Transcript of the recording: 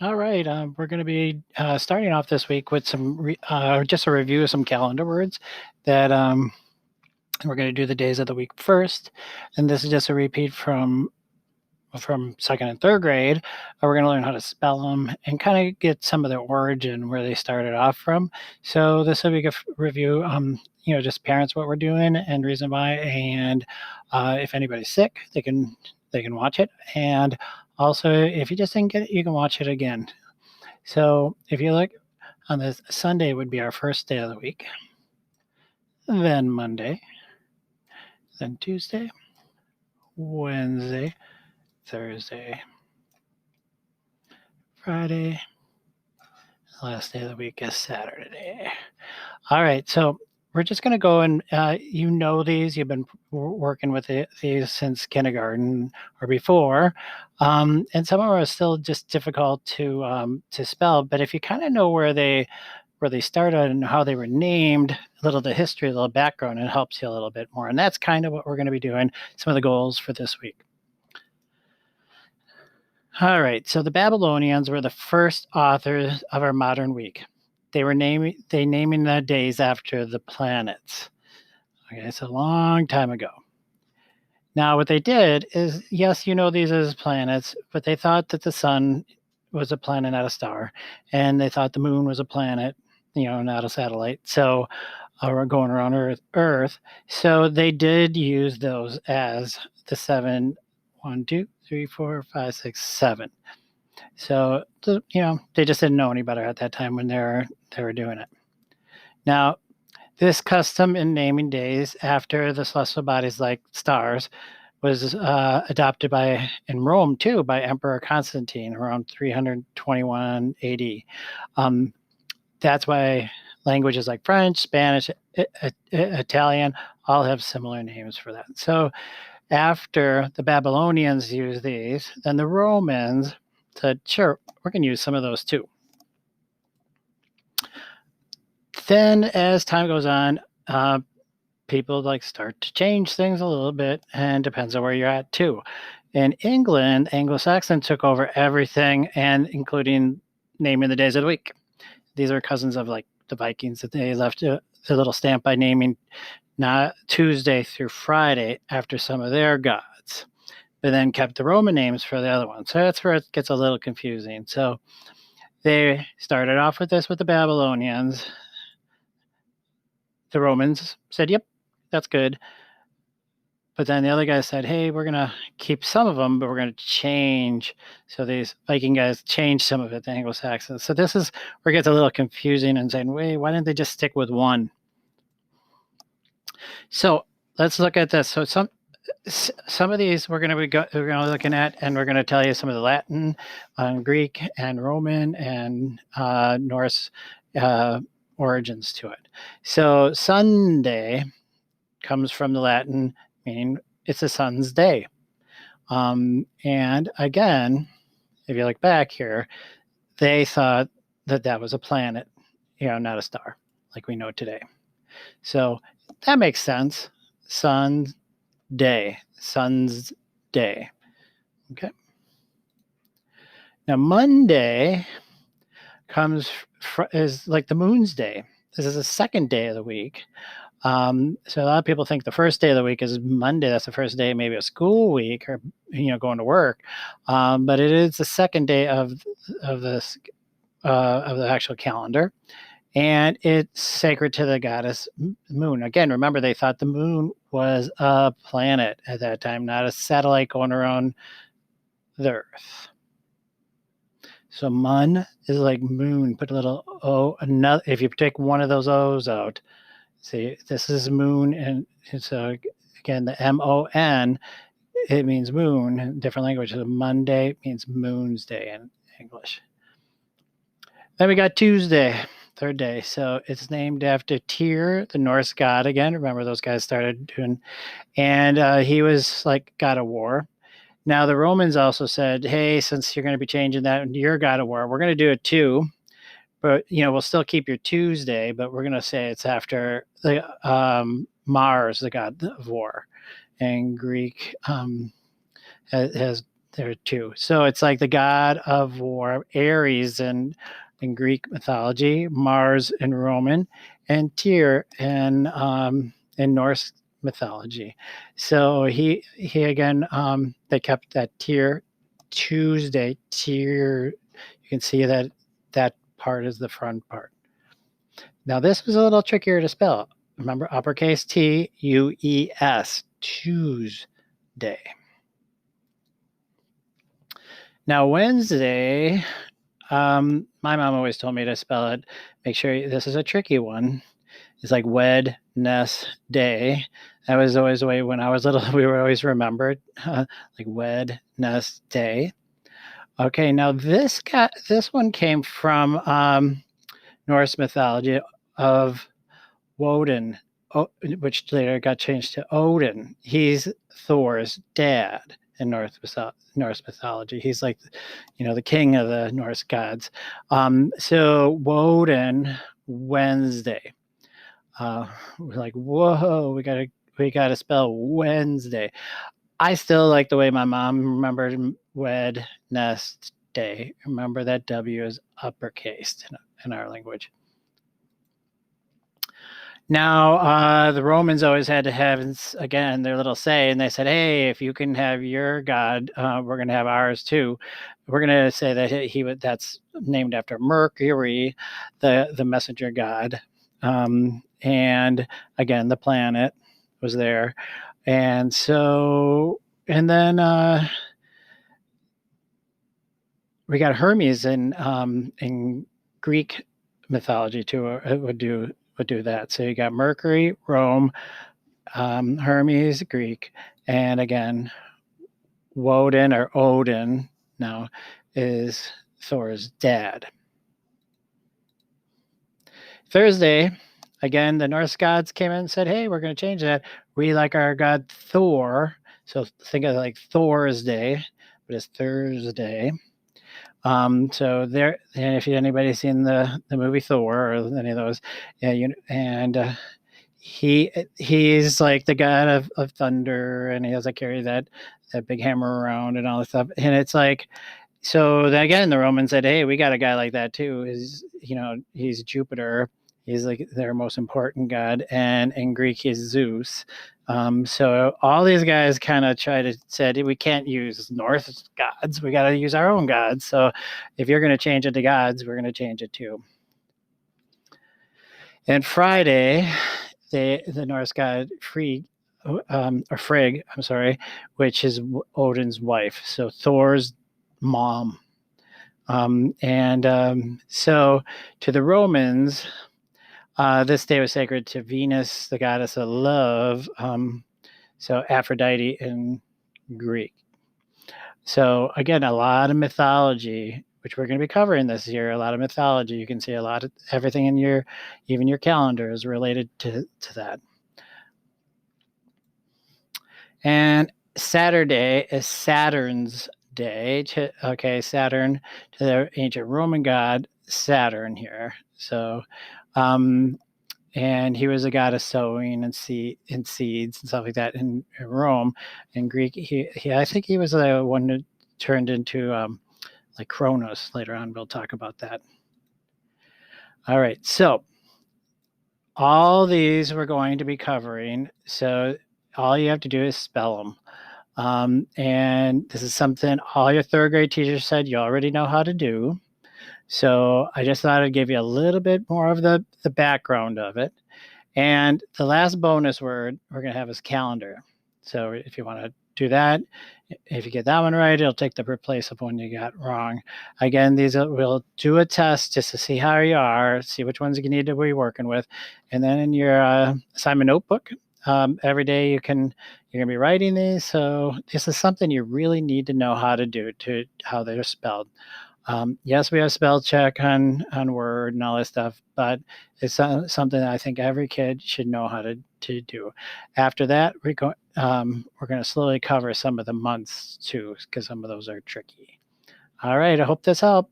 All right, we're going to be starting off this week with just a review of some calendar words that we're going to do the days of the week first, and this is just a repeat from second and third grade. We're going to learn how to spell them and kind of get some of their origin where they started off from. So this will be a review. Just parents what we're doing and reason why, and if anybody's sick, they can watch it, and also if you just didn't get it, you can watch it again. So if you look on this, Sunday would be our first day of the week, then Monday, then Tuesday, Wednesday, Thursday, Friday. Last day of the week is Saturday. All right, so we're just going to go and these. You've been working with these since kindergarten or before, and some of them are still just difficult to spell. But if you kind of know where they started and how they were named, a little of the history, a little background, it helps you a little bit more. And that's kind of what we're going to be doing. Some of the goals for this week. All right, so the Babylonians were the first authors of our modern week. They naming the days after the planets. Okay, it's a long time ago. Now, what they did is, yes, these as planets, but they thought that the sun was a planet, not a star, and they thought the moon was a planet, not a satellite. So, or going around Earth. So they did use those as the seven, 1, 2, 3, 4, 5, 6, 7. So they just didn't know any better at that time when they were doing it. Now, this custom in naming days after the celestial bodies like stars was adopted in Rome too by Emperor Constantine around 321 AD. That's why languages like French, Spanish, Italian all have similar names for that. So after the Babylonians used these, then the Romans said, sure, we're going to use some of those too. Then as time goes on, people start to change things a little bit, and depends on where you're at too. In England, Anglo-Saxon took over everything, and including naming the days of the week. These are cousins of the Vikings, that they left a little stamp by naming not Tuesday through Friday after some of their gods, but then kept the Roman names for the other ones. So that's where it gets a little confusing. So they started off with this with the Babylonians. The Romans said, yep, that's good. But then the other guys said, hey, we're going to keep some of them, but we're going to change. So these Viking guys changed some of it, the Anglo-Saxons. So this is where it gets a little confusing and saying, wait, why didn't they just stick with one? So let's look at this. So some of these we're going to be looking at, and we're going to tell you some of the Latin, Greek, and Roman, and Norse origins to it. So Sunday comes from the Latin, meaning it's the sun's day. And again, if you look back here, they thought that was a planet, not a star like we know today. So that makes sense. Sun's day. Okay. Now Monday is like the moon's day. This is the second day of the week. So a lot of people think the first day of the week is Monday. That's the first day, maybe a school week or going to work. But it is the second day of this of the actual calendar, and it's sacred to the goddess Moon. Again, remember they thought the moon was a planet at that time, not a satellite going around the Earth. So Mun is like moon. Put a little O. Another. If you take one of those O's out. See, this is moon, and so again, the MON, it means moon in different languages. So Monday means moon's day in English. Then we got Tuesday, third day. So it's named after Tyr, the Norse god again. Remember those guys started doing, and he was like god of war. Now the Romans also said, hey, since you're going to be changing that into your god of war, we're going to do it too. But we'll still keep your Tuesday, but we're going to say it's after the Mars, the god of war, and Greek has there too. So it's like the god of war, Ares in Greek mythology, Mars in Roman, and Tyr in Norse mythology. So he again they kept that Tyr Tuesday. Tyr, you can see that part is the front part. Now this was a little trickier to spell. Remember, uppercase Tues, Tuesday. Now Wednesday, my mom always told me to spell it. Make sure this is a tricky one. It's like Wednesday. That was always the way when I was little. We were always remembered like Wednesday. Okay, now this one came from Norse mythology of Woden, which later got changed to Odin. He's Thor's dad in Norse mythology. He's like, the king of the Norse gods. So Woden, Wednesday. We're like, whoa, we gotta spell Wednesday. I still like the way my mom remembered Wednesday. Remember that W is uppercase in our language. Now, the Romans always had to have, again, their little say, and they said, hey, if you can have your God, we're going to have ours too. We're going to say that that's named after Mercury, the messenger god. And again, the planet was there. And so, and then we got Hermes in Greek mythology too. It would do that. So you got Mercury, Rome, Hermes, Greek, and again, Woden or Odin now is Thor's dad. Thursday, again, the Norse gods came in and said, hey, we're going to change that. We like our god Thor. So think of it like Thor's Day, but it's Thursday. So there, and if anybody's seen the movie Thor or any of those, yeah, he's like the god of thunder, and he has to carry that big hammer around and all this stuff. And it's like, so then again, the Romans said, hey, we got a guy like that too. He's Jupiter. He's like their most important god, and in Greek he's Zeus. So all these guys kind of said we can't use Norse gods. We got to use our own gods. So if you're going to change it to gods, we're going to change it too. And Friday, the Norse god Frigg, which is Odin's wife. So Thor's mom. So to the Romans, this day was sacred to Venus, the goddess of love. So Aphrodite in Greek. So again, a lot of mythology, which we're going to be covering this year. A lot of mythology. You can see a lot of everything in even your calendar is related to that. And Saturday is Saturn's day. Saturn, to the ancient Roman god Saturn here. So, and he was a god of sowing and seeds and stuff like that in Rome. In Greek, I think he was the one that turned into like Kronos later on. We'll talk about that. All right, so all these we're going to be covering. So all you have to do is spell them. And this is something all your third grade teachers said you already know how to do. So I just thought I'd give you a little bit more of the background of it. And the last bonus word we're going to have is calendar. So if you want to do that, if you get that one right, it'll take the replace of one you got wrong. Again, we'll do a test just to see how you are, see which ones you need to be working with. And then in your assignment notebook, every day you're going to be writing these. So this is something you really need to know how to do, to how they're spelled. Yes, we have spell check on Word and all this stuff, but it's something that I think every kid should know how to do. After that, we're going to slowly cover some of the months too, because some of those are tricky. All right, I hope this helped.